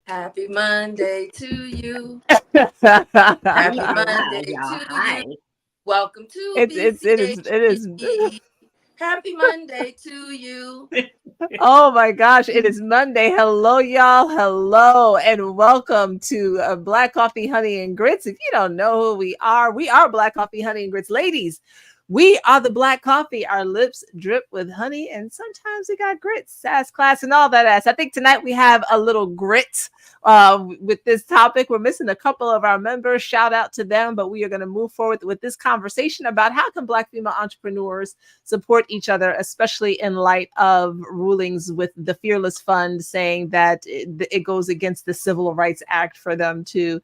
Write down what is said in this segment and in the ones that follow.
Happy Monday to you. Happy All Monday right, y'all. to you. Hi. Welcome to It is. BCHP. Happy Monday to you. Oh my gosh, it is Monday. Hello, y'all. Hello, and welcome to Black Coffee, Honey, and Grits. If you don't know who we are Black Coffee, Honey, and Grits. Ladies, we are the black coffee. Our lips drip with honey, and sometimes we got grits, sass, class, and all that ass. I think tonight we have a little grit with this topic. We're missing a couple of our members. Shout out to them, but we are going to move forward with this conversation about how can Black female entrepreneurs support each other, especially in light of rulings with the Fearless Fund saying that it goes against the Civil Rights Act for them to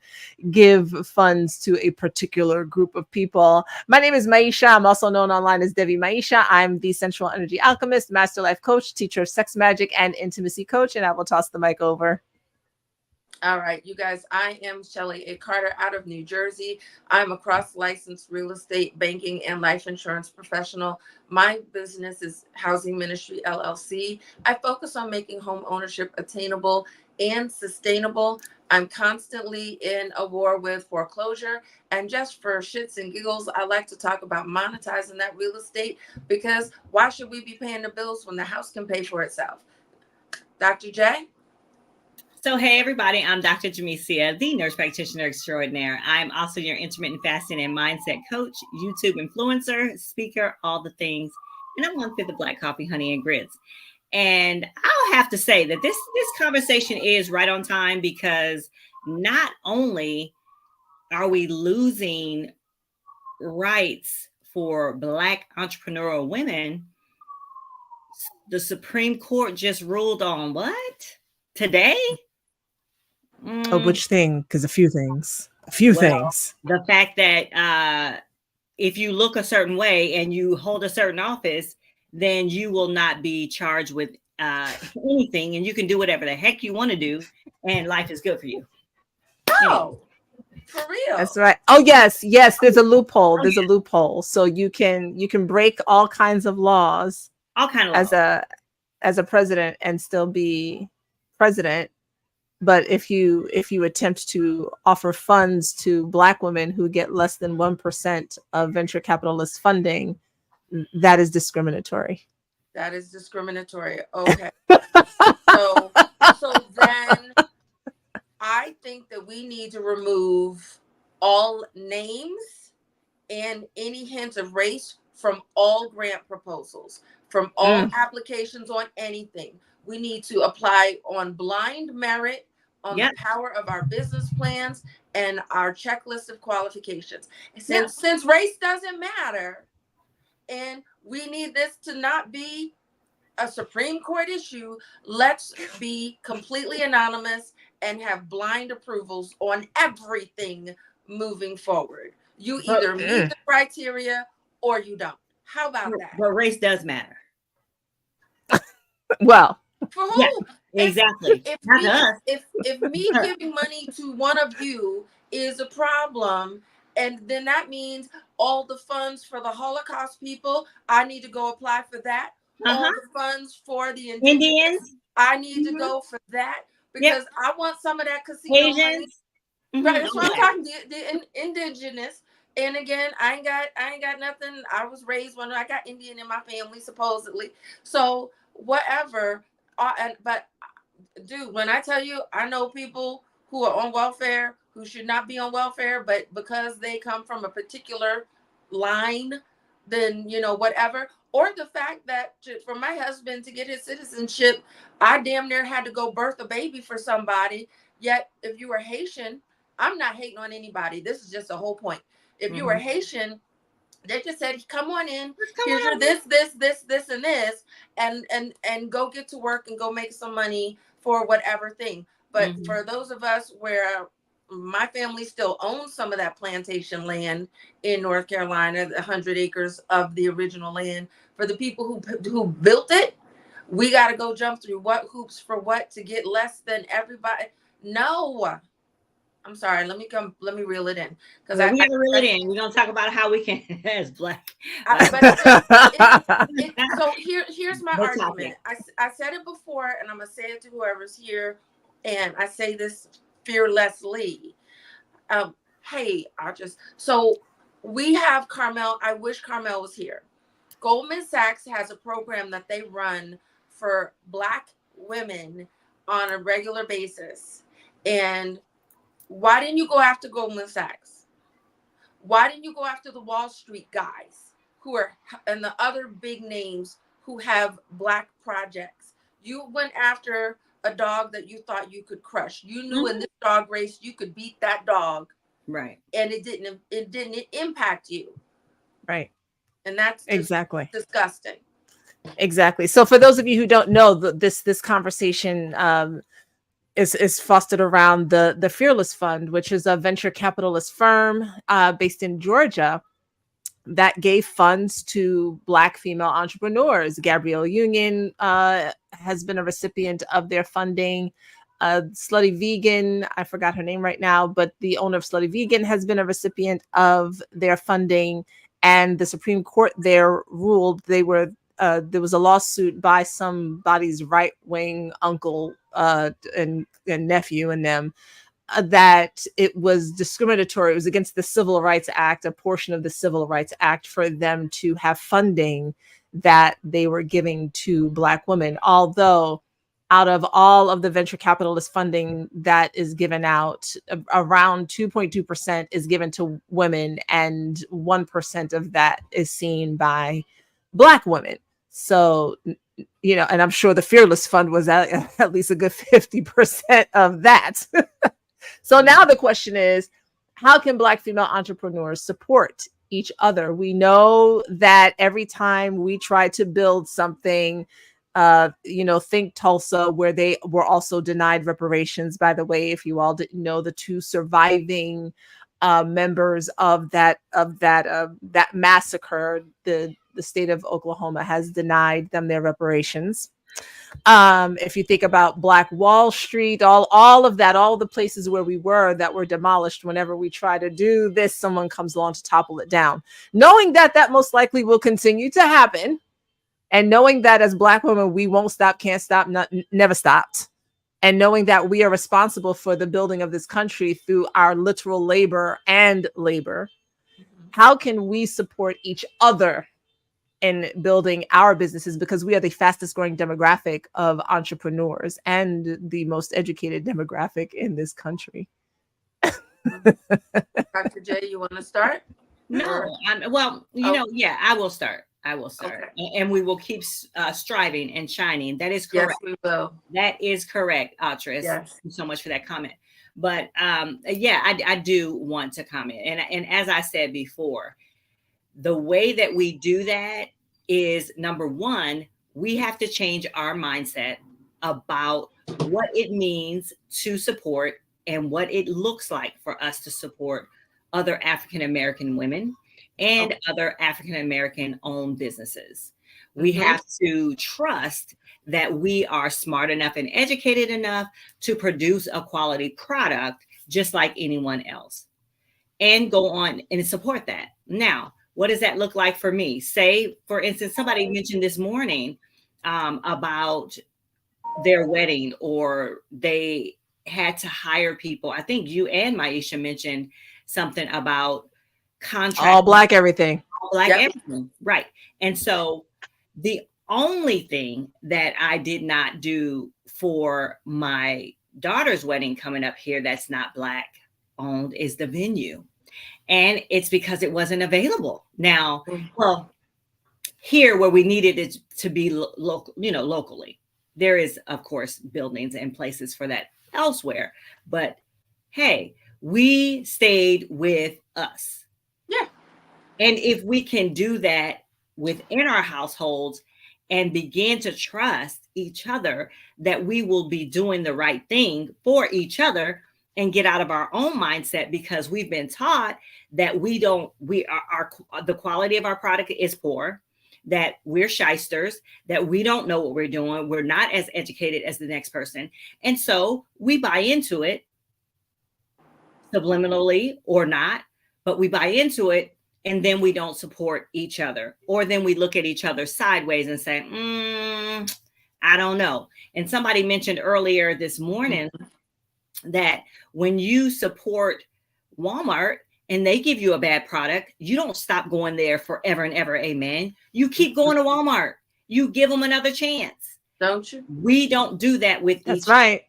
give funds to a particular group of people. My name is Maisha. I'm also known online as Devi Maisha. I'm the Sensual Energy Alchemist, Master Life Coach, teacher of sex magic, and intimacy coach. And I will toss the mic over. All right, you guys, I am Shelly A. Carter out of New Jersey. I'm a cross-licensed real estate, banking, and life insurance professional. My business is Housing Ministry, LLC. I focus on making home ownership attainable and sustainable. I'm constantly in a war with foreclosure. And just for shits and giggles, I like to talk about monetizing that real estate because why should we be paying the bills when the house can pay for itself? Dr. J? So, hey, everybody, I'm Dr. Jamesia, the nurse practitioner extraordinaire. I'm also your intermittent fasting and mindset coach, YouTube influencer, speaker, all the things. And I'm one for the Black Coffee, Honey, and Grits. And I'll have to say that this conversation is right on time because not only are we losing rights for Black entrepreneurial women, the Supreme Court just ruled on what? Today? Which thing? Because a few things. A few Well, things. the fact that if you look a certain way and you hold a certain office, then you will not be charged with anything, and you can do whatever the heck you want to do, and life is good for you. Oh, for real? That's right. Oh yes. There's a loophole. There's a loophole. So you can break all kinds of laws All kind of as laws. a president and still be president. But if you attempt to offer funds to Black women who get less than 1% of venture capitalist funding, that is discriminatory. That is discriminatory. Okay. So then I think that we need to remove all names and any hint of race from all grant proposals, from all applications on anything. We need to apply on blind merit, on the Yep. power of our business plans and our checklist of qualifications. Yep. Since race doesn't matter, and we need this to not be a Supreme Court issue, let's be completely anonymous and have blind approvals on everything moving forward. You But, either meet the criteria or you don't. How about that? but race does matter. Well, For Yeah, who? exactly. If Not me us. if me giving money to one of you is a problem, and then that means all the funds for the Holocaust people, I need to go apply for that. All Uh-huh. the funds for the indigenous, Indians. I need to Mhm. go for that Yep. because I want some of that casino money. Asians. Right, that's what I'm Okay. talking. Indigenous, and again, I ain't got nothing. I was raised when I got Indian in my family, supposedly. So whatever. But dude, when I tell you, I know people who are on welfare who should not be on welfare, but because they come from a particular line, then whatever. Or the fact that for my husband to get his citizenship, I damn near had to go birth a baby for somebody. Yet, if you were Haitian, I'm not hating on anybody. This is just the whole point. If you were Haitian, they just said, "Come on in. Just come Here's your on. this, and this, and go get to work and go make some money for whatever thing." But Mhm. for those of us where my family still owns some of that plantation land in North Carolina, the 100 acres of the original land, for the people who built it, we got to go jump through what hoops for what to get less than everybody. No, I'm sorry. Let me reel it in because Yeah, we gotta reel it in. We're gonna talk about how we can as black. but still, so here's my Good argument. topic. I said it before, and I'm gonna say it to whoever's here. and I say this fearlessly. Um, hey, so we have Carmel. I wish Carmel was here. Goldman Sachs has a program that they run for Black women on a regular basis. And why didn't you go after Goldman Sachs? Why didn't you go after the Wall Street guys who are and the other big names who have Black projects? You went after a dog that you thought you could crush. You knew in this dog race you could beat that dog, Right. and it didn't impact you. Right. And that's just Exactly. disgusting. Exactly. So for those of you who don't know, this conversation is fostered around the Fearless Fund, which is a venture capitalist firm based in Georgia that gave funds to Black female entrepreneurs. Gabrielle Union has been a recipient of their funding. Slutty Vegan, I forgot her name right now, but the owner of Slutty Vegan has been a recipient of their funding. And the Supreme Court there ruled there was a lawsuit by somebody's right wing uncle and nephew and them that it was discriminatory. It was against the Civil Rights Act, a portion of the Civil Rights Act, for them to have funding that they were giving to Black women. Although, out of all of the venture capitalist funding that is given out, around 2.2% is given to women, and 1% of that is seen by Black women. So, and I'm sure the Fearless Fund was at least a good 50% of that. So now the question is, how can Black female entrepreneurs support each other? We know that every time we try to build something, think Tulsa, where they were also denied reparations. By the way, if you all didn't know, the two surviving members of that massacre, the state of Oklahoma has denied them their reparations. If you think about Black Wall Street, all of that, all the places where we were that were demolished, whenever we try to do this, someone comes along to topple it down, knowing that most likely will continue to happen, and knowing that as Black women we won't stop, can't stop, never stopped, and knowing that we are responsible for the building of this country through our literal labor and labor. How can we support each other in building our businesses, because we are the fastest growing demographic of entrepreneurs and the most educated demographic in this country? Dr. J, you want to start? No, I will start. Okay. And we will keep striving and shining. That is correct. Yes, we will. That is correct, Altris. Yes. Thank you so much for that comment. But I do want to comment. And as I said before, the way that we do that is, number one, we have to change our mindset about what it means to support and what it looks like for us to support other African American women and other African American owned businesses. We have to trust that we are smart enough and educated enough to produce a quality product just like anyone else, and go on and support that. Now, what does that look like for me? Say, for instance, somebody mentioned this morning about their wedding, or they had to hire people. I think you and Maisha mentioned something about contract. All Black everything. All Black everything. Right. And so the only thing that I did not do for my daughter's wedding coming up here that's not Black owned is the venue. And it's because it wasn't available. Now, well, here where we needed it to be local, locally, there is, of course, buildings and places for that elsewhere. But hey, we stayed with us. Yeah. And if we can do that within our households and begin to trust each other that we will be doing the right thing for each other, and get out of our own mindset, because we've been taught that the quality of our product is poor, that we're shysters, that we don't know what we're doing. We're not as educated as the next person. And so we buy into it subliminally or not, but we buy into it, and then we don't support each other, or then we look at each other sideways and say, I don't know. And somebody mentioned earlier this morning that when you support Walmart and they give you a bad product, you don't stop going there forever and ever. Amen. You keep going to Walmart. You give them another chance. Don't you? We don't do that with That's each. right.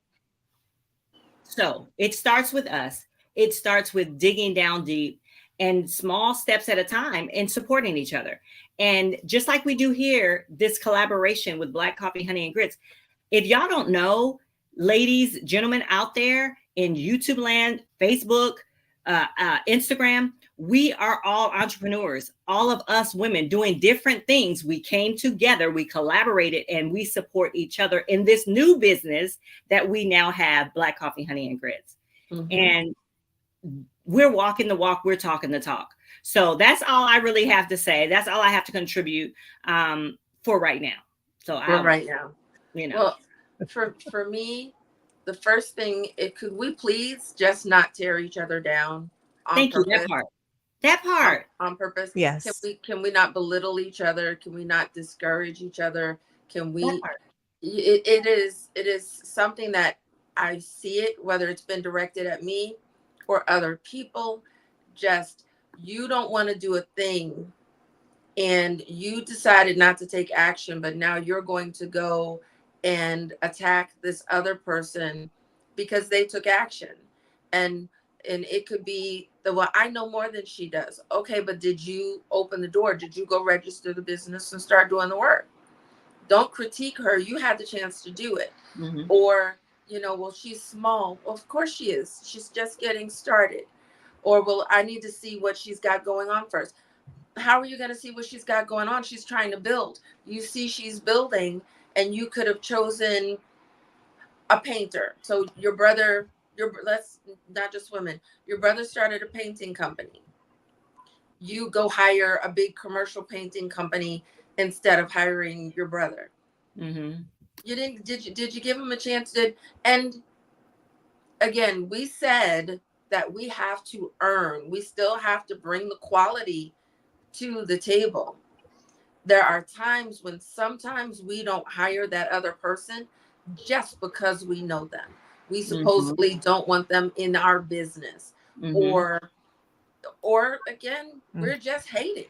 So it starts with us. It starts with digging down deep and small steps at a time and supporting each other. And just like we do here, this collaboration with Black Coffee, Honey, and Grits. If y'all don't know, ladies, gentlemen out there in YouTube land, Facebook, Instagram, we are all entrepreneurs, all of us women doing different things. We came together, we collaborated, and we support each other in this new business that we now have, Black Coffee, Honey, and Grits. Mm-hmm. And we're walking the walk, we're talking the talk. So that's all I really have to say. That's all I have to contribute for right now. So right now, you know. Well, for me, the first thing, could we please just not tear each other down on Thank purpose? You. That part. On purpose. Yes. Can we not belittle each other? Can we not discourage each other? Can we? It is something that I see it, whether it's been directed at me or other people. Just, you don't want to do a thing and you decided not to take action, but now you're going to go and attack this other person because they took action. And it could be well, I know more than she does. Okay, but did you open the door? Did you go register the business and start doing the work? Don't critique her. You had the chance to do it. Mm-hmm. Or, well, she's small. Well, of course she is. She's just getting started. Or, well, I need to see what she's got going on first. How are you going to see what she's got going on? She's trying to build. You see she's building, and you could have chosen a painter. So let's not just women. Your brother started a painting company. You go hire a big commercial painting company instead of hiring your brother. Mm-hmm. You didn't? Did you give him a chance to? And again, we said that we have to earn. We still have to bring the quality to the table. There are times when sometimes we don't hire that other person just because we know them. We supposedly mm-hmm. don't want them in our business. Mm-hmm. Or again, we're just hating.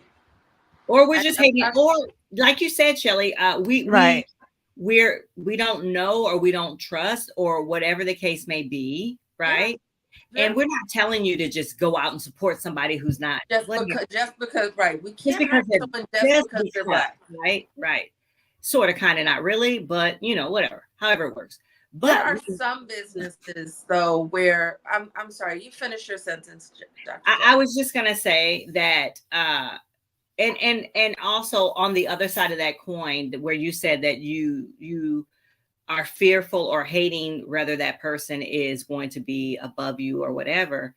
Or we're just hating. Or like you said, Shelly, we don't know, or we don't trust, or whatever the case may be, right? Yeah. And we're not telling you to just go out and support somebody who's not just because right. We can't hire someone just because they're black. Right. Sort of, kind of, not really, but whatever. However it works. But there are some businesses though where I'm sorry, you finish your sentence, Dr. I was just gonna say that and also on the other side of that coin, where you said that you are fearful or hating whether that person is going to be above you or whatever.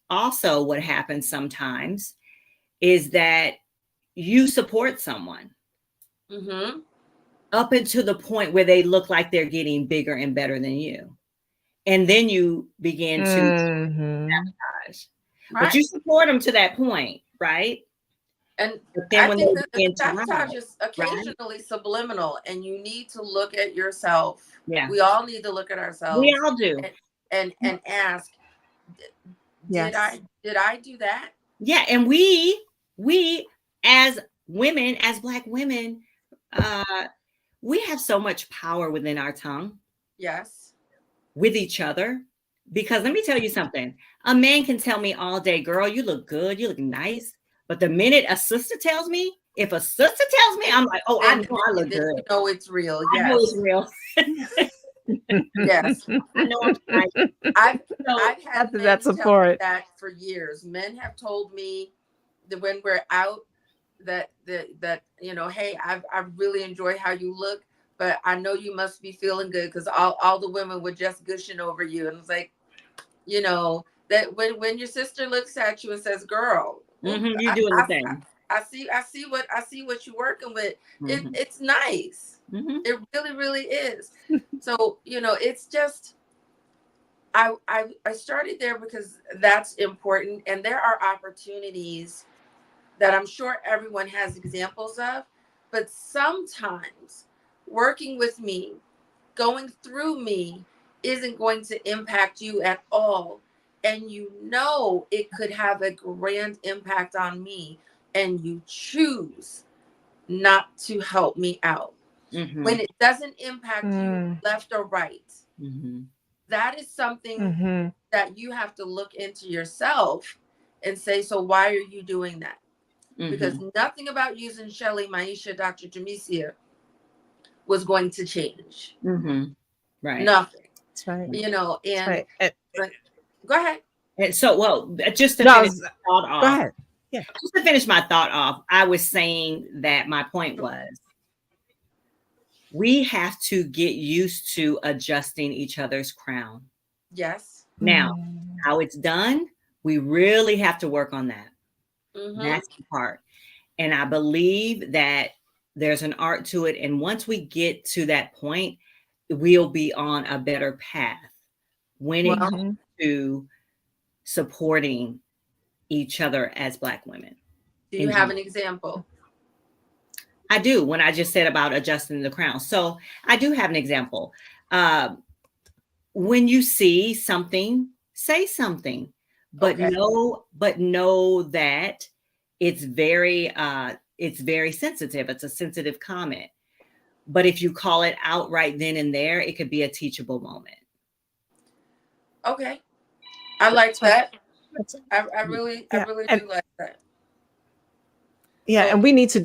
Also, what happens sometimes is that you support someone mm-hmm. up until the point where they look like they're getting bigger and better than you. And then you begin to sabotage. Right. But you support them to that point, right? And I think that the sabotage is occasionally subliminal, and you need to look at yourself. Yeah. We all need to look at ourselves. We all do. And ask, did I do that? Yeah. And we as women, as Black women, we have so much power within our tongue. Yes. With each other. Because let me tell you something. A man can tell me all day, girl, you look good, you look nice. But the minute a sister tells me, I'm like, oh, I know I look good. You know it's real. Yes. I know it's real. Yes. I know I'm right. I've had that support that for years. Men have told me that when we're out, that hey, I really enjoy how you look, but I know you must be feeling good because all the women were just gushing over you. And it's like, that when your sister looks at you and says, girl, mm-hmm, you're doing the thing. I see what you're working with. Mm-hmm. It's nice. Mm-hmm. It really, really is. So, it's just, I started there because that's important. And there are opportunities that I'm sure everyone has examples of, but sometimes working with me, going through me, isn't going to impact you at all, and you know it could have a grand impact on me, and you choose not to help me out. Mm-hmm. When it doesn't impact you Mm, left or right, Mm-hmm. that is something mm-hmm. that you have to look into yourself and say, so why are you doing that? Because Mm-hmm. nothing about using Shelly, Maisha, Dr. Jamesia was going to change. Mm-hmm. Right. Nothing, That's right. you know. That's And right. And, but go ahead. And so, well, just to no, finish my thought go off, ahead. Yeah. just to finish my thought off, I was saying that my point was we have to get used to adjusting each other's crown. Yes. Now, Mm, how it's done, we really have to work on that. Mm-hmm. That's the part. And I believe that there's an art to it. And once we get to that point, we'll be on a better path when it Well, comes mhm. to supporting each other as Black women. do you In have general. an example? I do, when I just said about adjusting the crown. So I do have an example. Uh, when you see something, say something, Okay. but know that it's very sensitive. It's a sensitive comment. But if you call it out right then and there, it could be a teachable moment. Okay. I like That's right. that. That's I yeah. really And do like that. yeah, So and we need to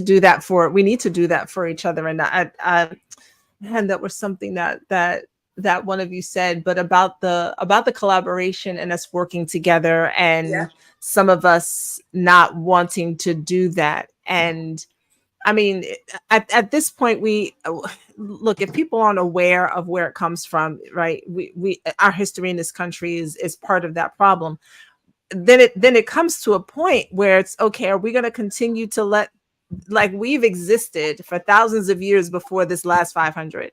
do that for each other. And and that was something that one of you said, but about the collaboration and us working together, yeah. and some of us not wanting to do that. And I mean, at this point, we look, if people aren't aware of where it comes from, right? We our history in this country is part of that problem. Then it comes to a point where it's okay. Are we going to continue to let, like, we've existed for thousands of years before this last 500?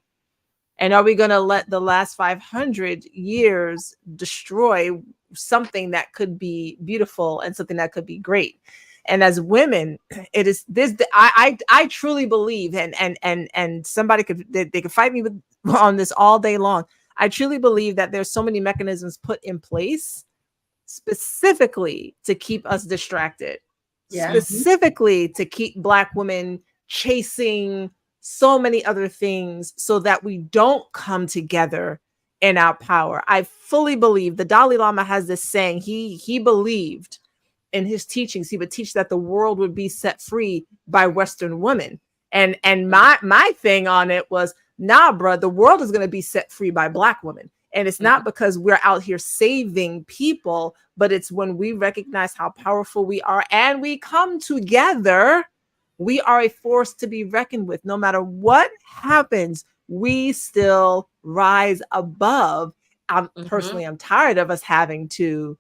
And are we going to let the last 500 years destroy something that could be beautiful and something that could be great? And as women, it is this. I truly believe, and somebody they could fight me with on this all day long. I truly believe that there's so many mechanisms put in place specifically to keep us distracted, Yes. specifically to keep Black women chasing so many other things so that we don't come together in our power. I fully believe the Dalai Lama has this saying. He believed in his teachings, he would teach that the world would be set free by Western women. And my thing on it was, nah, bro, the world is going to be set free by Black women. And it's Mhm. not because we're out here saving people, but it's when we recognize how powerful we are and we come together, we are a force to be reckoned with. No matter what happens, we still rise above. Mhm. I'm tired of us having to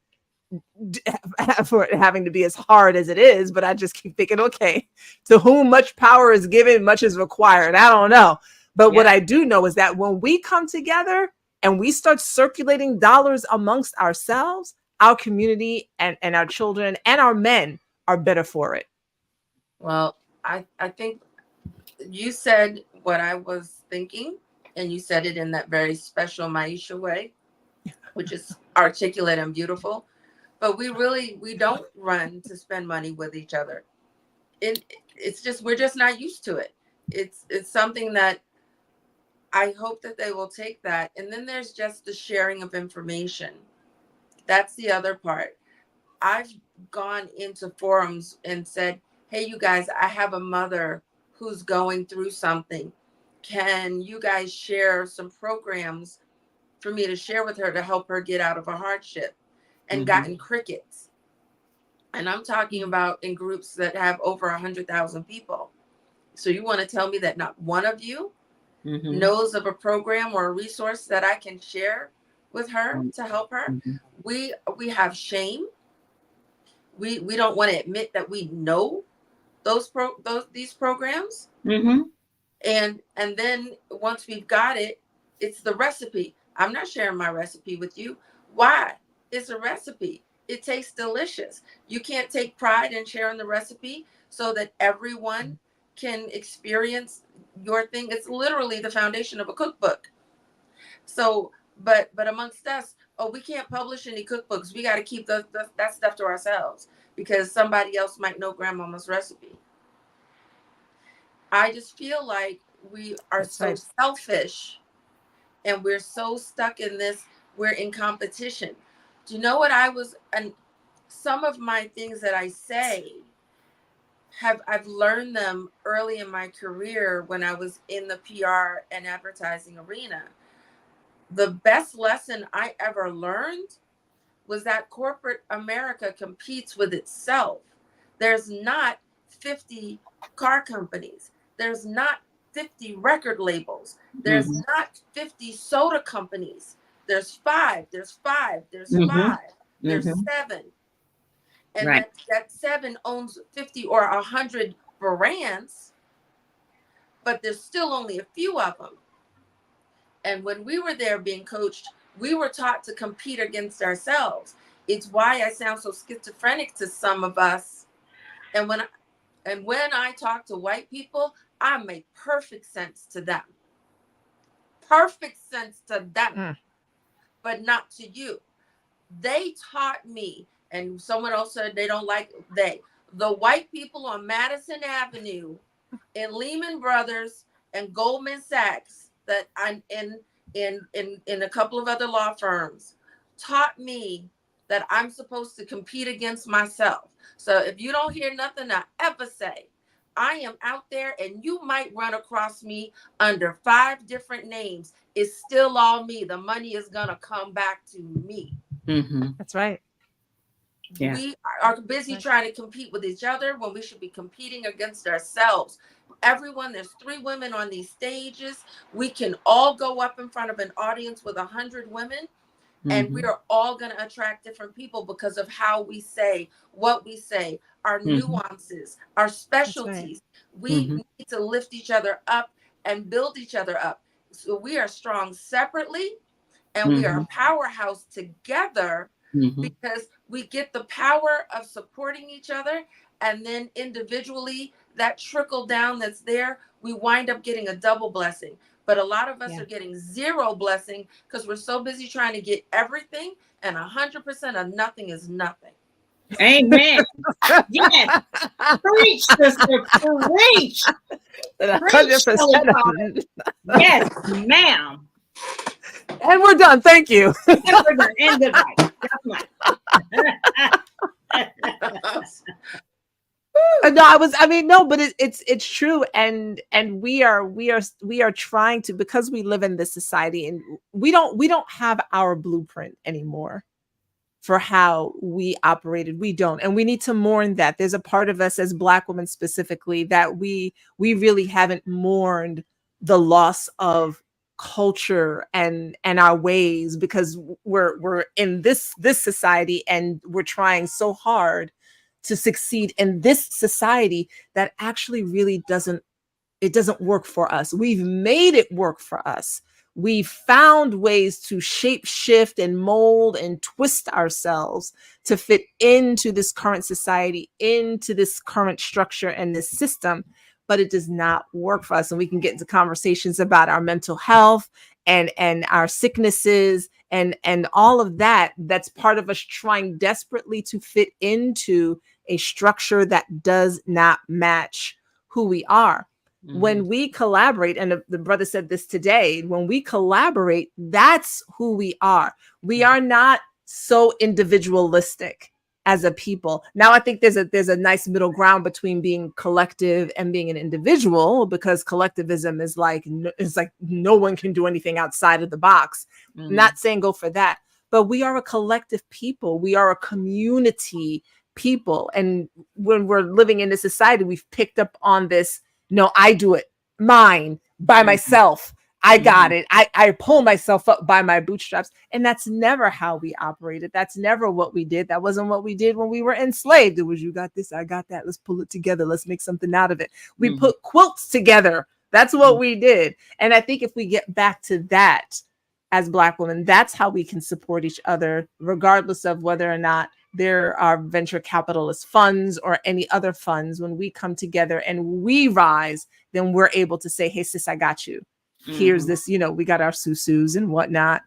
for it having to be as hard as it is, but I just keep thinking, okay, to whom much power is given, much is required. I don't know. But what Yeah. I do know is that when we come together and we start circulating dollars amongst ourselves, our community and our children and our men are better for it. Well, I think you said what I was thinking, and you said it in that very special Maisha way, which is articulate and beautiful. But we don't run to spend money with each other. And it's just we're just not used to it. It's something that I hope that they will take that. And then there's just the sharing of information. That's the other part. I've gone into forums and said, hey, you guys, I have a mother who's going through something. Can you guys share some programs for me to share with her to help her get out of a hardship? And Mm-hmm. gotten crickets. And I'm talking about in groups that have over 100,000 people. So you want to tell me that not one of you Mm-hmm. knows of a program or a resource that I can share with her to help her? Mm-hmm. We have shame. We don't want to admit that we know those these programs. Mm-hmm. And then once we've got it, it's the recipe. I'm not sharing my recipe with you. Why? It's a recipe. It tastes delicious. You can't take pride in sharing the recipe so that everyone can experience your thing. It's literally the foundation of a cookbook. So but amongst us, oh, we can't publish any cookbooks. We got to keep that stuff to ourselves because somebody else might know grandmama's recipe. I just feel like we are That's so right. selfish and we're so stuck in this. We're in competition. Do you know what I was? And some of my things that I say I've learned them early in my career when I was in the PR and advertising arena. The best lesson I ever learned was that corporate America competes with itself. There's not 50 car companies. There's not 50 record labels. There's Mm-hmm. not 50 soda companies. There's five. There's five. There's Mm-hmm. five. There's Mm-hmm. seven. And Right. that seven owns 50 or 100 brands, but there's still only a few of them. And when we were there being coached, we were taught to compete against ourselves. It's why I sound so schizophrenic to some of us. And when I talk to white people, I make perfect sense to them. Perfect sense to them, Mm. but not to you. They taught me, and someone else said they don't like the white people on Madison Avenue in Lehman Brothers and Goldman Sachs that I'm in a couple of other law firms taught me that I'm supposed to compete against myself. So if you don't hear nothing I ever say, I am out there and you might run across me under 5 different names. It's still all me. The money is going to come back to me. Mm-hmm. That's right. Yeah. We are busy Right. trying to compete with each other when we should be competing against ourselves. Everyone, there's 3 women on these stages. We can all go up in front of an audience with 100 women, and we Mm-hmm. are all going to attract different people because of how we say, what we say, our Mm-hmm. nuances, our That's right. specialties. We Mm-hmm. need to lift each other up and build each other up. So we are strong separately and we are Mm-hmm. a powerhouse together Mm-hmm. because we get the power of supporting each other, and then individually that trickle down that's there, we wind up getting a double blessing. But a lot of us Yeah. are getting zero blessing because we're so busy trying to get everything, and 100% of nothing is nothing. Amen. Yes. Preach, sister. Preach. Preach, Kelly 100% of Carter. it. Yes, ma'am. And we're done. Thank you. And we're done. And good night. No, I mean, no, but it's true. And we are trying to, because we live in this society, and we don't have our blueprint anymore for how we operated. We don't, and we need to mourn that. There's a part of us as Black women specifically that we really haven't mourned the loss of culture and our ways, because we're in this society, and we're trying so hard to succeed in this society that actually really doesn't work for us. We've made it work for us. We've found ways to shape shift and mold and twist ourselves to fit into this current society, into this current structure and this system, but it does not work for us. And we can get into conversations about our mental health and our sicknesses and all of that. That's part of us trying desperately to fit into a structure that does not match who we are. Mm-hmm. When we collaborate, and the brother said this today, when we collaborate, that's who we are. We are not so individualistic as a people. Now I think there's a nice middle ground between being collective and being an individual, because collectivism is like it's like no one can do anything outside of the box. Mm-hmm. Not saying go for that, but we are a collective people. We are a community people, and when we're living in this society, we've picked up on this. No, I do it mine by Mm-hmm. myself. I got Mm-hmm. it. I pull myself up by my bootstraps. And that's never how we operated. That's never what we did. That wasn't what we did when we were enslaved. It was, you got this, I got that. Let's pull it together. Let's make something out of it. We Mm-hmm. put quilts together. That's what we did. And I think if we get back to that as Black women, that's how we can support each other, regardless of whether or not there are venture capitalist funds or any other funds. When we come together and we rise, then we're able to say, hey, sis, I got you. Here's Mm-hmm. this, we got our susus and whatnot.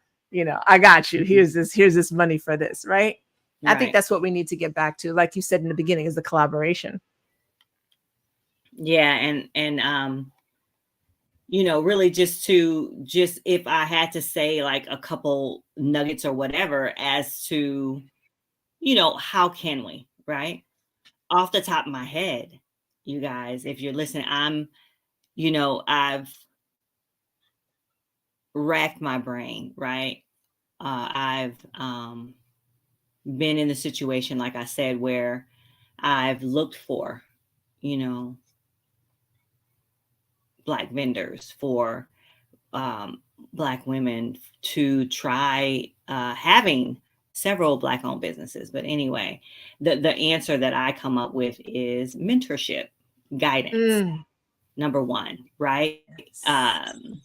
I got you. Here's this money for this, right? I think Right. that's what we need to get back to, like you said in the beginning, is the collaboration. Yeah, and really just if I had to say like a couple nuggets or whatever as to, how can we, right? Off the top of my head, you guys, if you're listening, I've racked my brain, right? I've been in the situation, like I said, where I've looked for, you know, Black vendors, for um, Black women to try having several Black owned businesses. But anyway, the answer that I come up with is mentorship, guidance, Mm, number one, right? yes.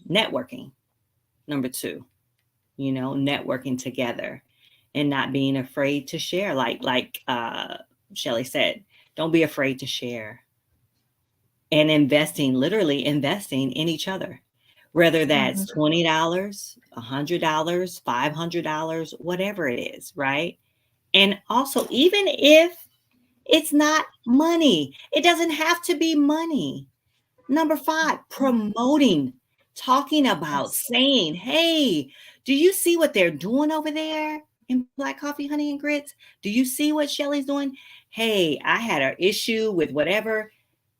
Networking, number two, networking together and not being afraid to share. Like Shelly said, don't be afraid to share, and literally investing in each other, whether that's Mhm. $20, $100, $500, whatever it is, right? And also, even if it's not money, it doesn't have to be money. Number five, promoting, talking about, Yes. saying, hey, do you see what they're doing over there in Black Coffee, Honey, and Grits? Do you see what Shelly's doing? Hey, I had an issue with whatever.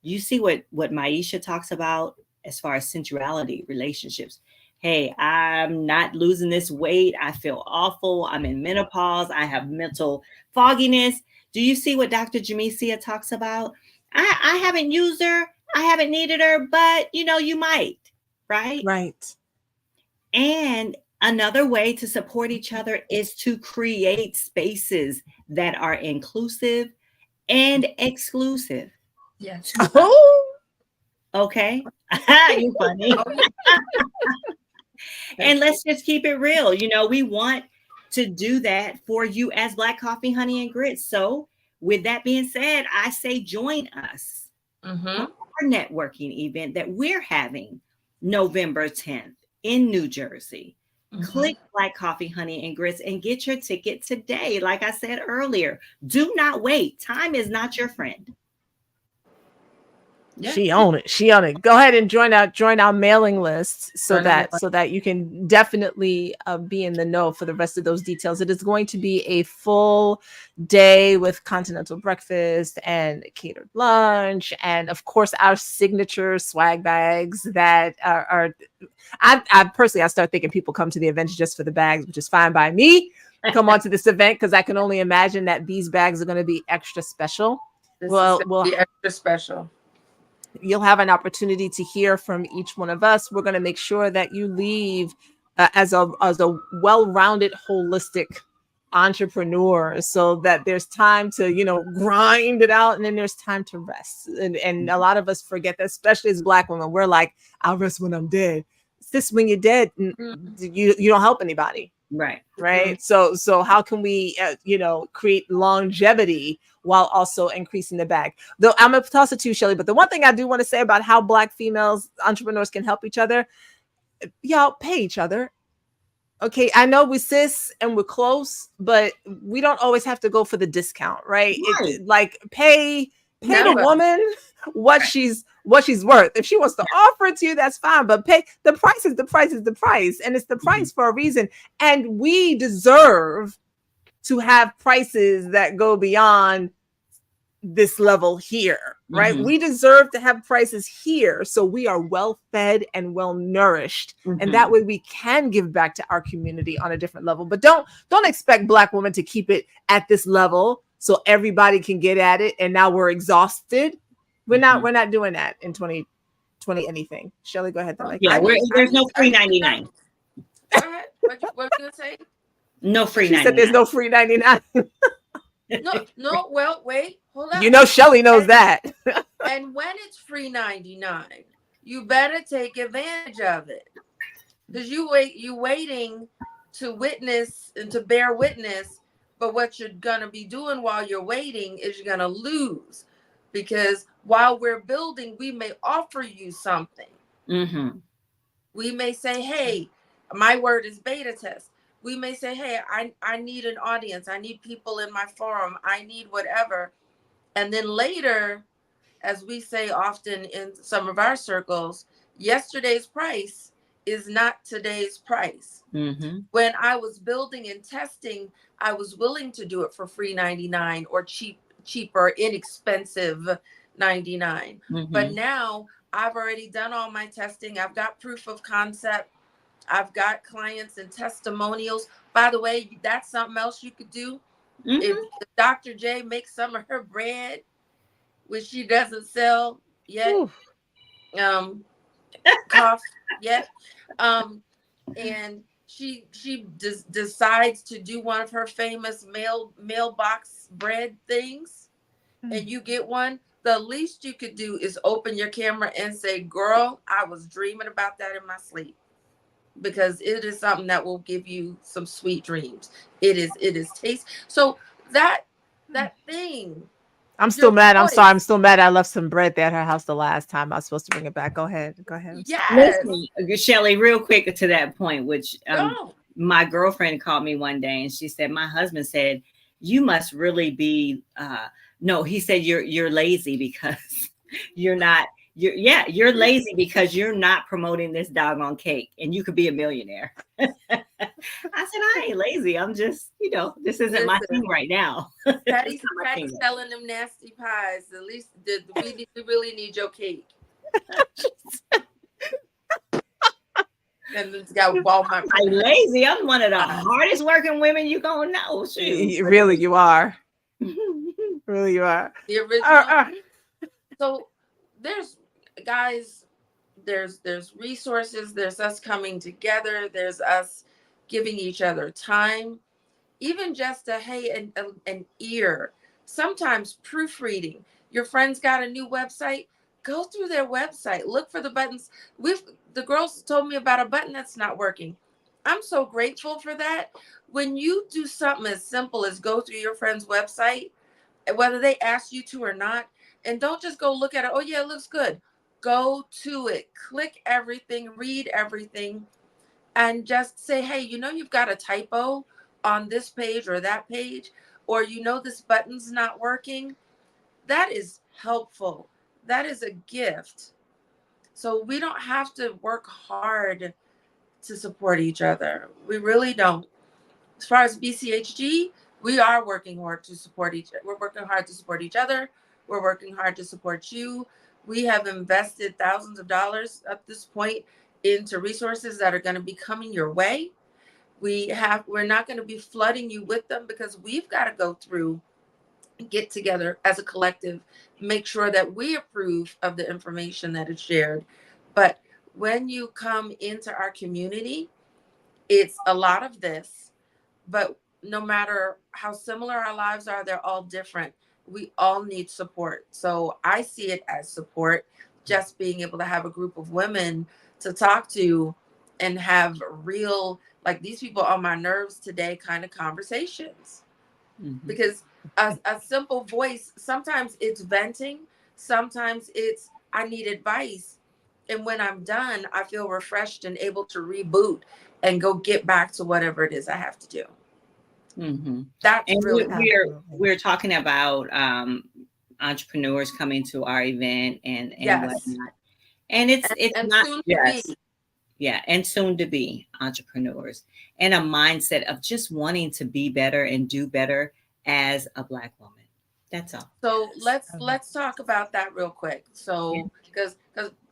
You see what Maisha talks about as far as sensuality, relationships. Hey, I'm not losing this weight. I feel awful. I'm in menopause. I have mental fogginess. Do you see what Dr. Jamesia talks about? I haven't used her. I haven't needed her, but you might, right? Right. And another way to support each other is to create spaces that are inclusive and exclusive. Yes. Oh, Okay. You funny. Oh yeah. And let's just keep it real. We want to do that for you as Black Coffee, Honey, and Grits. So, with that being said, I say join us for Mm-hmm. our networking event that we're having November 10th in New Jersey. Mm-hmm. Click Black Coffee, Honey, and Grits and get your ticket today. Like I said earlier, do not wait. Time is not your friend. Yeah. she own it. She own it. Go ahead and join our mailing list so Run a that million. so that you can definitely be in the know for the rest of those details. It is going to be a full day with continental breakfast and catered lunch, and of course our signature swag bags that are I personally, I start thinking people come to the event just for the bags, which is fine by me. Come on to this event because I can only imagine that these bags are going to be extra special. This is Well, gonna well, be extra special. you'll have an opportunity to hear from each one of us. We're going to make sure that you leave as a well-rounded, holistic entrepreneur, so that there's time to grind it out, and then there's time to rest. And a lot of us forget that, especially as Black women. We're like, I'll rest when I'm dead. It's just when you're dead, you don't help anybody, Right. Mm-hmm. right? So how can we create longevity while also increasing the bag? Though I'm gonna toss it to you, Shelly, but the one thing I do want to say about how Black females entrepreneurs can help each other, y'all pay each other. Okay, I know we sis and we're close, but we don't always have to go for the discount, right? Right. Like pay the Never. woman what she's worth. If she wants to offer it to you, that's fine. But pay the price is the price is the price, and it's the Mhm. price for a reason. And we deserve to have prices that go beyond this level here, right? Mhm. We deserve to have prices here so we are well fed and well nourished. And that Mhm. way we can give back to our community on a different level. But don't expect Black women to keep it at this level so everybody can get at it and now we're exhausted. We're not Mhm. we're not doing that in 2020 anything. Shelly, go ahead, the Well, mic is Yeah, yours. there's no free 99. Go ahead. What you gonna say? No free She said there's 99. no free 99. No, no. Well, wait. Hold You up. know Shelly knows And that. and when it's free 99, you better take advantage of it. Because you waiting to witness and to bear witness, but what you're gonna be doing while you're waiting is you're gonna lose. Because while we're building, we may offer you something. Mhm. We may say, hey, my word is beta test. We may say, hey, I need an audience. I need people in my forum. I need whatever. And then later, as we say often in some of our circles, yesterday's price is not today's price. Mm-hmm. When I was building and testing, I was willing to do it for free 99 or cheaper, inexpensive 99. But Mm-hmm. now I've already done all my testing. I've got proof of concept. I've got clients and testimonials. By the way, that's something else you could do. If Mm-hmm. Dr. J makes some of her bread, which she doesn't sell yet, Whew. um, cough yet, um, and she decides to do one of her famous mailbox bread things, and you get one. The least you could do is open your camera and say, "Girl, I was dreaming about that in my sleep." Because it is something that will give you some sweet dreams. It is taste. So that that thing, I'm still your mad. I'm sorry. I'm voice, still mad. I left some bread there at her house the last time. I was supposed to bring it back. Go ahead. Go ahead. I'm sorry. yes, Listen, Shelly, real quick to that point, which go. my girlfriend called me one day and she said, my husband said, you must really be no, he said you're lazy because you're not you're lazy because you're not promoting this doggone cake and you could be a millionaire. I said, I ain't lazy. I'm just, this isn't my thing Listen, right now. It's not my Patty thing right selling them nasty pies. At least we really need your cake. And it's got Walmart now. I'm lazy. I'm one of the pies. hardest working women you gonna know. Shoot. Really, you are. Really, you are. The Uh, original. uh. So there's guys, there's resources, there's us coming together, there's us giving each other time, even just a hey, an ear, sometimes proofreading. Your friends got a new website, go through their website, look for the buttons. We've The girls told me about a button that's not working. I'm so grateful for that. When you do something as simple as go through your friend's website, whether they ask you to or not, and don't just go look at it, oh yeah, it looks good. Go to it, click everything, read everything, and just say, hey, you've got a typo on this page or that page, or this button's not working. That is helpful. That is a gift. So we don't have to work hard to support each other. We really don't. As far as BCHG, we are working hard to support we're working hard to support each other. We're working hard to support you. We have invested thousands of dollars at this point into resources that are going to be coming your way. We're not going to be flooding you with them because we've got to go through, get together as a collective, make sure that we approve of the information that is shared. But when you come into our community, it's a lot of this, but no matter how similar our lives are, they're all different. We all need support. So I see it as support, just being able to have a group of women to talk to and have real, like these people on my nerves today kind of conversations. Mhm. Because a simple voice, sometimes it's venting, sometimes it's I need advice. And when I'm done, I feel refreshed and able to reboot and go get back to whatever it is I have to do. Mhm. That's And really Absolutely. we're talking about entrepreneurs coming to our event and yes. whatnot. And it's And not soon to be. just yeah, and soon to be entrepreneurs and a mindset of just wanting to be better and do better as a Black woman. That's all. So Um, let's talk about that real quick. Yeah. So because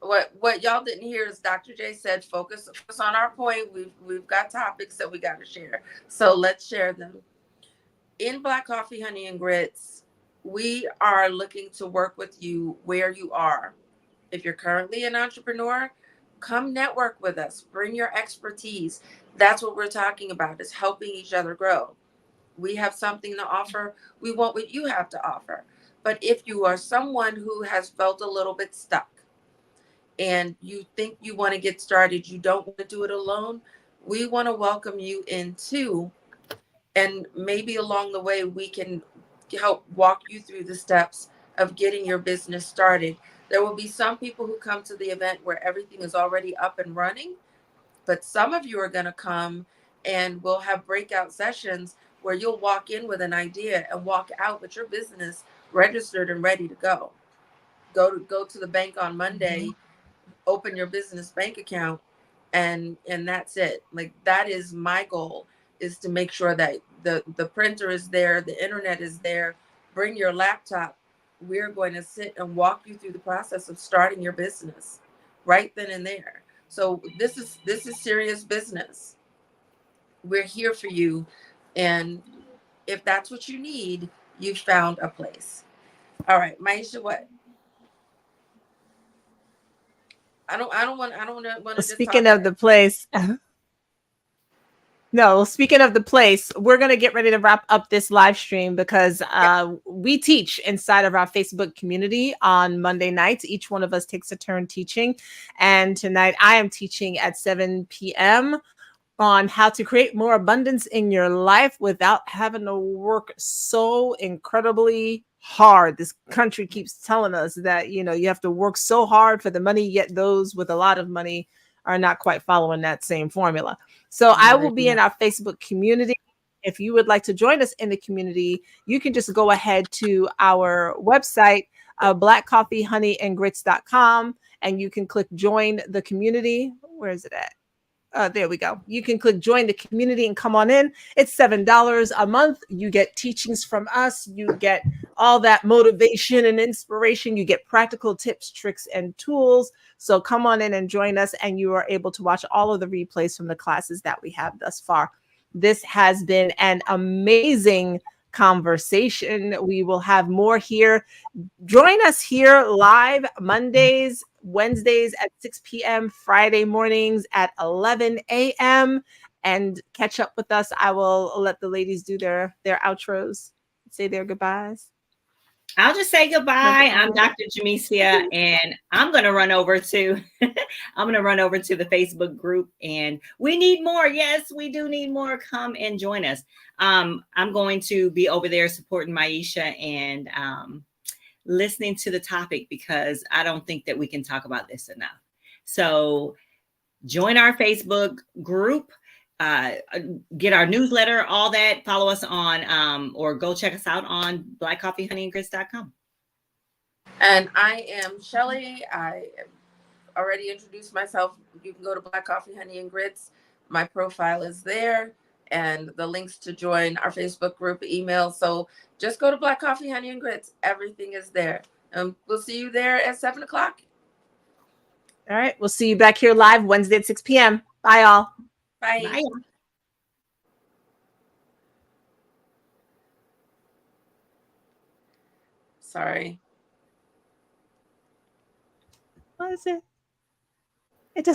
what y'all didn't hear is Dr. J said focus on our point. We've got topics that we got to share. So let's share them. In Black Coffee, Honey, and Grits, we are looking to work with you where you are. If you're currently an entrepreneur, come network with us. Bring your expertise. That's what we're talking about, is helping each other grow. We have something to offer. We want what you have to offer. But if you are someone who has felt a little bit stuck and you think you want to get started, you don't want to do it alone, we want to welcome you in too. And maybe along the way, we can help walk you through the steps of getting your business started. There will be some people who come to the event where everything is already up and running, but some of you are going to come and we'll have breakout sessions where you'll walk in with an idea and walk out with your business registered and ready to go. Go to the bank on Mhm. Monday, open your business bank account, and that's it. Like, that is my goal, is to make sure that the printer is there, the internet is there. Bring your laptop. We're going to sit and walk you through the process of starting your business right then and there. So this is serious business. We're here for you, and if that's what you need, you've found a place. All right, Maisha, what? I don't want to just Speaking talk of the about. place, no, speaking of the place, we're going to get ready to wrap up this live stream because Yep. we teach inside of our Facebook community on Monday nights. Each one of us takes a turn teaching. And tonight I am teaching at 7 p.m. on how to create more abundance in your life without having to work so incredibly hard. This country keeps telling us that, you have to work so hard for the money, yet those with a lot of money are not quite following that same formula. So I No, they will do be in not. our Facebook community. If you would like to join us in the community, you can just go ahead to our website, blackcoffeehoneyandgrits.com, and you can click join the community. Where is it at? There we go. You can click join the community and come on in. It's $7 a month. You get teachings from us. You get all that motivation and inspiration. You get practical tips, tricks, and tools. So come on in and join us, and you are able to watch all of the replays from the classes that we have thus far. This has been an amazing conversation. We will have more here. Join us here live Mondays, Wednesdays at 6 p.m., Friday mornings at 11 a.m. And catch up with us. I will let the ladies do their outros, say their goodbyes. I'll just say No goodbye. I'm goodbye. Dr. Jamesia, and I'm gonna run over to I'm gonna run over to the Facebook group, and we need more. Yes, we do need more. Come and join us. I'm going to be over there supporting Maisha and listening to the topic because I don't think that we can talk about this enough. So join our Facebook group, uh, get our newsletter, all that. Follow us on, or go check us out on blackcoffeehoneyandgrits.com. And I am Shelly. I already introduced myself. You can go to Black Coffee, Honey, and Grits. My profile is there, and the links to join our Facebook group, email. So just go to Black Coffee, Honey, and Grits. Everything is there. We'll see you there at 7 o'clock. All right. We'll see you back here live Wednesday at 6 p.m. Bye, all. Bye. Bye. Sorry. What is it?